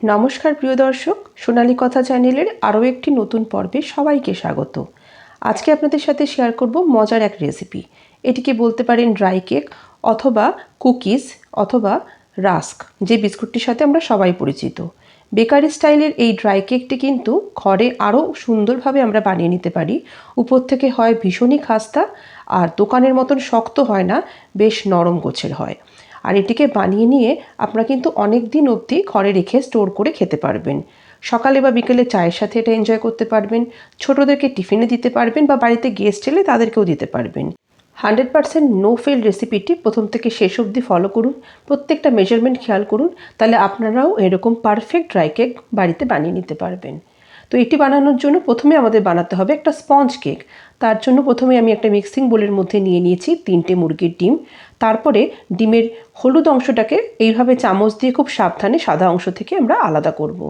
নমস্কার প্রিয় দর্শক, সোনালী কথা চ্যানেলের আরও একটি নতুন পর্বে সবাইকে স্বাগত। আজকে আপনাদের সাথে শেয়ার করব মজার এক রেসিপি। এটিকে বলতে পারেন ড্রাই কেক অথবা কুকিজ অথবা রাস্ক, যে বিস্কুটটির সাথে আমরা সবাই পরিচিত। বেকারি স্টাইলের এই ড্রাই কেকটি কিন্তু ঘরে আরও সুন্দরভাবে আমরা বানিয়ে নিতে পারি। উপর থেকে হয় ভীষণই খাস্তা, আর দোকানের মতন শক্ত হয় না, বেশ নরম গোছের হয়। আর এটিকে বানিয়ে নিয়ে আপনারা কিন্তু অনেক দিন অবধি ঘরে রেখে স্টোর করে খেতে পারবেন। সকালে বা বিকেলে চায়ের সাথে এটা এনজয় করতে পারবেন, ছোটোদেরকে টিফিনে দিতে পারবেন বা বাড়িতে গেস্ট এলে তাদেরকেও দিতে পারবেন। 100% নো ফেল রেসিপিটি প্রথম থেকে শেষ অবধি ফলো করুন, প্রত্যেকটা মেজারমেন্ট খেয়াল করুন, তাহলে আপনারাও এরকম পারফেক্ট ড্রাই কেক বাড়িতে বানিয়ে নিতে পারবেন। তো এটি বানানোর জন্য প্রথমে আমাদের বানাতে হবে একটা স্পঞ্জ কেক। তার জন্য প্রথমে আমি একটা মিক্সিং বোলের মধ্যে নিয়ে নিয়েছি 3টে মুরগির ডিম। তারপরে ডিমের হলুদ অংশটাকে এইভাবে চামচ দিয়ে খুব সাবধানে সাদা অংশ থেকে আমরা আলাদা করব।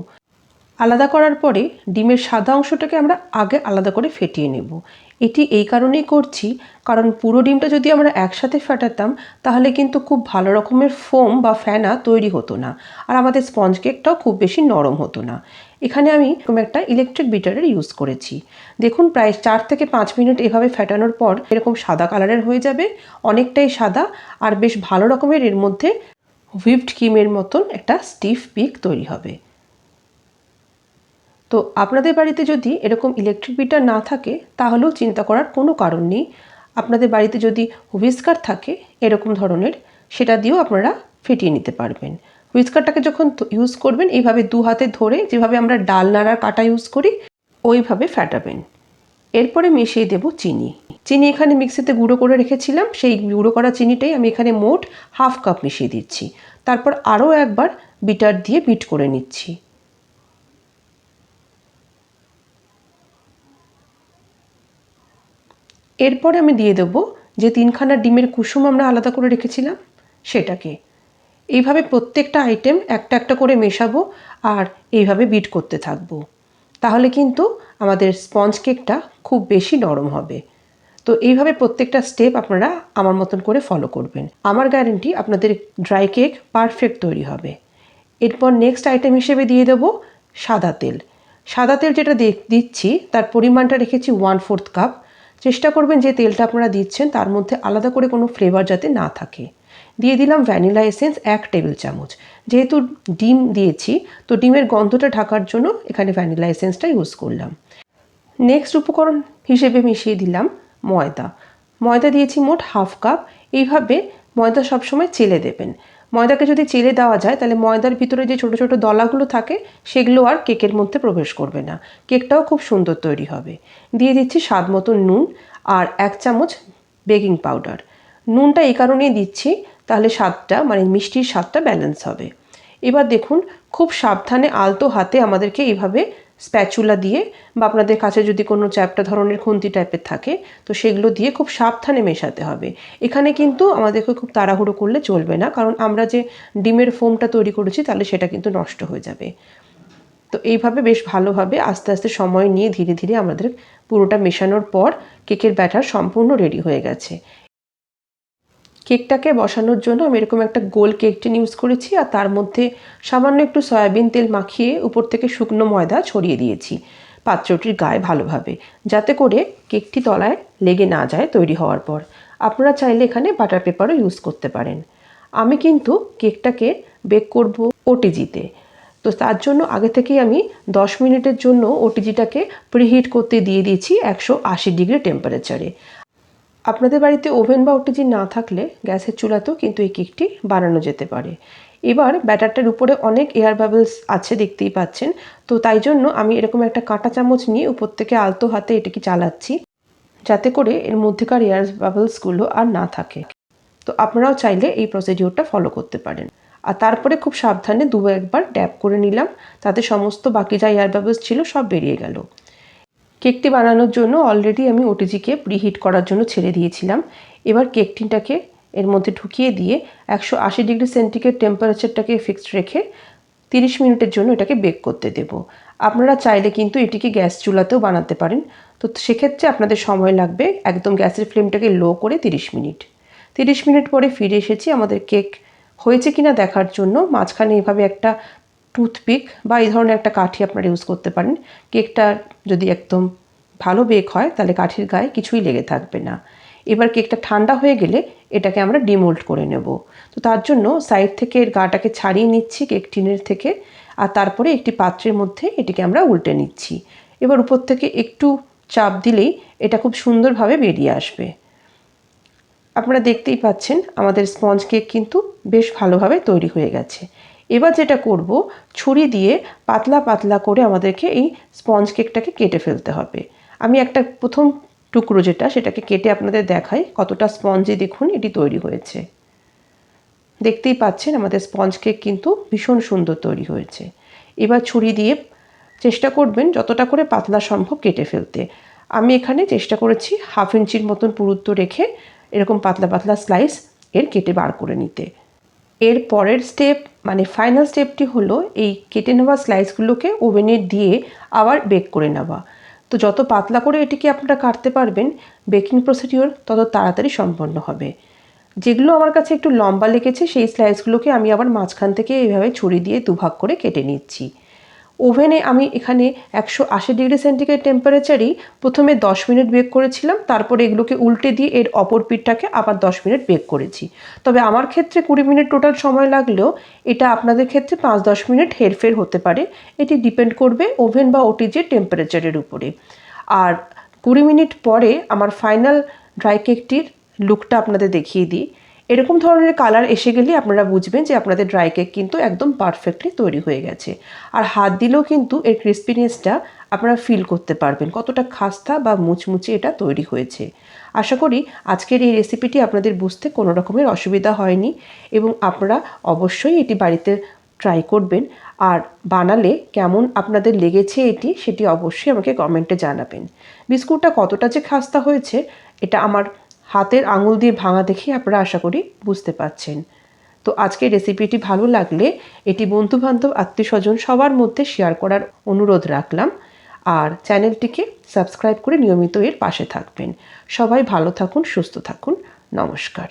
আলাদা করার পরে ডিমের সাদা অংশটাকে আমরা আগে আলাদা করে ফেটিয়ে নেব। এটি এই কারণেই করছি, কারণ পুরো ডিমটা যদি আমরা একসাথে ফাটাতাম তাহলে কিন্তু খুব ভালো রকমের ফোম বা ফেনা তৈরি হতো না, আর আমাদের স্পঞ্জ কেকটাও খুব বেশি নরম হতো না। এখানে আমি এরকম একটা ইলেকট্রিক বিটারের ইউজ করেছি। দেখুন, প্রায় 4 থেকে 5 মিনিট এভাবে ফেটানোর পর এরকম সাদা কালারের হয়ে যাবে, অনেকটাই সাদা, আর বেশ ভালো রকমের এর মধ্যে হুইপড ক্রিমের মতন একটা স্টিফ পিক তৈরি হবে। তো আপনাদের বাড়িতে যদি এরকম ইলেকট্রিক বিটার না থাকে তাহলেও চিন্তা করার কোনো কারণ নেই। আপনাদের বাড়িতে যদি হুইস্কার থাকে এরকম ধরনের, সেটা দিয়েও আপনারা ফেটিয়ে নিতে পারবেন। হুইস্কারটাকে যখন ইউজ করবেন এইভাবে দু হাতে ধরে, যেভাবে আমরা ডাল নাড়ার কাঁটা ইউজ করি ওইভাবে ফাটাবেন। এরপরে মিশিয়ে দেব চিনি। চিনি এখানে মিক্সিতে গুঁড়ো করে রেখেছিলাম, সেই গুঁড়ো করা চিনিটাই আমি এখানে মোট 1/2 কাপ মিশিয়ে দিচ্ছি। তারপর আরও একবার বিটার দিয়ে বিট করে নিচ্ছি। এরপরে আমি দিয়ে দেবো যে 3খানা ডিমের কুসুম আমরা আলাদা করে রেখেছিলাম সেটাকে। এইভাবে প্রত্যেকটা আইটেম একটা একটা করে মেশাবো আর এইভাবে বিট করতে থাকবো। তাহলে কিন্তু আমাদের স্পঞ্জ কেকটা খুব বেশি নরম হবে। তো এইভাবে প্রত্যেকটা স্টেপ আপনারা আমার মতন করে ফলো করবেন। আমার গ্যারেন্টি আপনাদের ড্রাই কেক পারফেক্ট তৈরি হবে। এরপর নেক্সট আইটেম হিসেবে দিয়ে দেবো সাদা তেল। সাদা তেল যেটা দিচ্ছি তার পরিমাণটা রেখেছি 1/4 কাপ। চেষ্টা করবেন যে তেলটা আপনারা দিচ্ছেন তার মধ্যে আলাদা করে কোনো ফ্লেভার যাতে না থাকে। দিয়ে দিলাম ভ্যানিলা এসেন্স 1 টেবিল চামচ। যেহেতু ডিম দিয়েছি, তো ডিমের গন্ধটা ঢাকার জন্য এখানে ভ্যানিলা এসেন্সটা ইউজ করলাম। নেক্সট উপকরণ হিসেবে মিশিয়ে দিলাম ময়দা। ময়দা দিয়েছি মোট 1/2 কাপ। এইভাবে ময়দা সবসময় চেলে দেবেন। ময়দাকে যদি চেলে দেওয়া যায় তাহলে ময়দার ভিতরে যে ছোটো ছোটো দলাগুলো থাকে সেগুলো আর কেকের মধ্যে প্রবেশ করবে না, কেকটাও খুব সুন্দর তৈরি হবে। দিয়ে দিচ্ছি স্বাদ মতো নুন আর 1 চামচ বেকিং পাউডার। নুনটা এই কারণেই দিচ্ছি, তাহলে স্বাদটা মানে মিষ্টির স্বাদটা ব্যালেন্স হবে। এবার দেখুন, খুব সাবধানে আলতো হাতে আমাদেরকে এইভাবে স্প্যাচুলা দিয়ে বা আপনাদের কাছে যদি কোনো চ্যাপ্টা ধরনের খুন্তি টাইপের থাকে তো সেগুলো দিয়ে খুব সাবধানে মেশাতে হবে। এখানে কিন্তু আমাদেরকে খুব তাড়াহুড়ো করলে চলবে না, কারণ আমরা যে ডিমের ফোমটা তৈরি করেছি তাহলে সেটা কিন্তু নষ্ট হয়ে যাবে। তো এইভাবে বেশ ভালোভাবে আস্তে আস্তে সময় নিয়ে ধীরে ধীরে আমাদের পুরোটা মেশানোর পর কেকের ব্যাটার সম্পূর্ণ রেডি হয়ে গেছে। কেকটাকে বসানোর জন্য আমি এরকম একটা গোল কেক টিন ইউজ করেছি, আর তার মধ্যে সামান্য একটু সয়াবিন তেল মাখিয়ে উপর থেকে শুকনো ময়দা ছড়িয়ে দিয়েছি পাত্রটির গায়ে ভালোভাবে, যাতে করে কেকটি তলায় লেগে না যায় তৈরি হওয়ার পর। আপনারা চাইলে এখানে বাটার পেপারও ইউজ করতে পারেন। আমি কিন্তু কেকটাকে বেক করব ওটিজিতে। তো তার জন্য আগে থেকেই আমি 10 মিনিটের জন্য ওটিজিটাকে প্রিহিট করতে দিয়ে দিয়েছি 180 ডিগ্রি টেম্পারেচারে। আপনাদের বাড়িতে ওভেন বা ওটিজি না থাকলে গ্যাসের চুলাতেও কিন্তু এই কেকটি বানানো যেতে পারে। এবার ব্যাটারটার উপরে অনেক এয়ার বাবলস আছে, দেখতেই পাচ্ছেন। তো তাই জন্য আমি এরকম একটা কাঁটা চামচ নিয়ে উপর থেকে আলতো হাতে এটাকে চালাচ্ছি, যাতে করে এর মধ্যেকার এয়ার বাবলসগুলো আর না থাকে। তো আপনারাও চাইলে এই প্রসিডিওরটা ফলো করতে পারেন। আর তারপরে খুব সাবধানে একবার ড্যাব করে নিলাম, তাতে সমস্ত বাকি যা এয়ার বাবলস ছিল সব বেরিয়ে গেল। কেকটি বানানোর জন্য অলরেডি আমি ওটিজিকে প্রিহিট করার জন্য ছেড়ে দিয়েছিলাম। এবার কেক টিনটাকে এর মধ্যে ঢুকিয়ে দিয়ে 180 ডিগ্রি সেন্টিগ্রেড টেম্পারেচারটাকে ফিক্সড রেখে 30 মিনিটের জন্য এটাকে বেক করতে দেব। আপনারা চাইলে কিন্তু এটিকে গ্যাস চুলাতেও বানাতে পারেন। তো সেক্ষেত্রে আপনাদের সময় লাগবে একদম গ্যাসের ফ্লেমটাকে লো করে 30 মিনিট। 30 মিনিট পরে ফিরে এসেছি আমাদের কেক হয়েছে কিনা দেখার জন্য। মাঝখানে এভাবে একটা টুথপিক বা এই ধরনের একটা কাঠি আপনারা ইউজ করতে পারেন। কেকটা যদি একদম ভালো বেক হয় তাহলে কাঠির গায়ে কিছুই লেগে থাকবে না। এবার কেকটা ঠান্ডা হয়ে গেলে এটাকে আমরা ডিমোল্ড করে নেব। তো তার জন্য সাইড থেকে এর গাটাকে ছাড়িয়ে নিচ্ছি কেক টিনের থেকে, আর তারপরে একটি পাত্রের মধ্যে এটিকে আমরা উল্টে নিচ্ছি। এবার উপর থেকে একটু চাপ দিলেই এটা খুব সুন্দরভাবে বেরিয়ে আসবে। আপনারা দেখতেই পাচ্ছেন আমাদের স্পঞ্জ কেক কিন্তু বেশ ভালোভাবে তৈরি হয়ে গেছে। এবার যেটা করব, ছুরি দিয়ে পাতলা পাতলা করে আমাদেরকে এই স্পঞ্জ কেকটাকে কেটে ফেলতে হবে। আমি একটা প্রথম টুকরো যেটা সেটাকে কেটে আপনাদের দেখাই কতটা স্পঞ্জি দেখুন এটি তৈরি হয়েছে। দেখতেই পাচ্ছেন আমাদের স্পঞ্জ কেক কিন্তু ভীষণ সুন্দর তৈরি হয়েছে। এবার ছুরি দিয়ে চেষ্টা করবেন যতটা করে পাতলা সম্ভব কেটে ফেলতে। আমি এখানে চেষ্টা করেছি 1/2 ইঞ্চির মতন পুরুত্ব রেখে এরকম পাতলা পাতলা স্লাইস এর কেটে বার করে নিতে। এর পরের স্টেপ মানে ফাইনাল স্টেপটি হলো এই কেটে নেওয়া স্লাইসগুলোকে ওভেনে দিয়ে আবার বেক করে নেওয়া। তো যত পাতলা করে এটিকে আপনারা কাটতে পারবেন বেকিং প্রসিডিওর তত তাড়াতাড়ি সম্পন্ন হবে। যেগুলো আমার কাছে একটু লম্বা লেগেছে সেই স্লাইসগুলোকে আমি আবার মাঝখান থেকে এইভাবে ছুরি দিয়ে দুভাগ করে কেটে নিচ্ছি। ওভেনে আমি এখানে 180 ডিগ্রি সেন্টিগ্রেড টেম্পারেচারেই প্রথমে 10 মিনিট বেক করেছিলাম, তারপরে এগুলোকে উল্টে দিয়ে এর অপর পিঠটাকে আবার 10 মিনিট বেক করেছি। তবে আমার ক্ষেত্রে 20 মিনিট টোটাল সময় লাগলেও এটা আপনাদের ক্ষেত্রে 5-10 মিনিট হেরফের হতে পারে। এটি ডিপেন্ড করবে ওভেন বা ওটিজির টেম্পারেচারের উপরে। আর 20 মিনিট পরে আমার ফাইনাল ড্রাই কেকটির লুকটা আপনাদের দেখিয়ে দিই। এরকম ধরনের কালার এসে গেলে আপনারা বুঝবেন যে আপনাদের ড্রাই কেক কিন্তু একদম পারফেক্টলি তৈরি হয়ে গেছে। আর হাত দিলেও কিন্তু এর ক্রিস্পিনেসটা আপনারা ফিল করতে পারবেন কতটা খাস্তা বা মুচমুচে এটা তৈরি হয়েছে। আশা করি আজকের এই রেসিপিটি আপনাদের বুঝতে কোনো রকমের অসুবিধা হয়নি এবং আপনারা অবশ্যই এটি বাড়িতে ট্রাই করবেন। আর বানালে কেমন আপনাদের লেগেছে সেটি অবশ্যই আমাকে কমেন্টে জানাবেন। বিস্কুটটা কতটা যে খাস্তা হয়েছে এটা আমার হাতের আঙুল দিয়ে ভাঙা দেখে আপনারা আশা করি বুঝতে পারছেন। তো আজকের রেসিপিটি ভালো লাগলে এটি বন্ধুবান্ধব আত্মীয়স্বজন সবার মধ্যে শেয়ার করার অনুরোধ রাখলাম। আর চ্যানেলটিকে সাবস্ক্রাইব করে নিয়মিত এর পাশে থাকবেন। সবাই ভালো থাকুন, সুস্থ থাকুন। নমস্কার।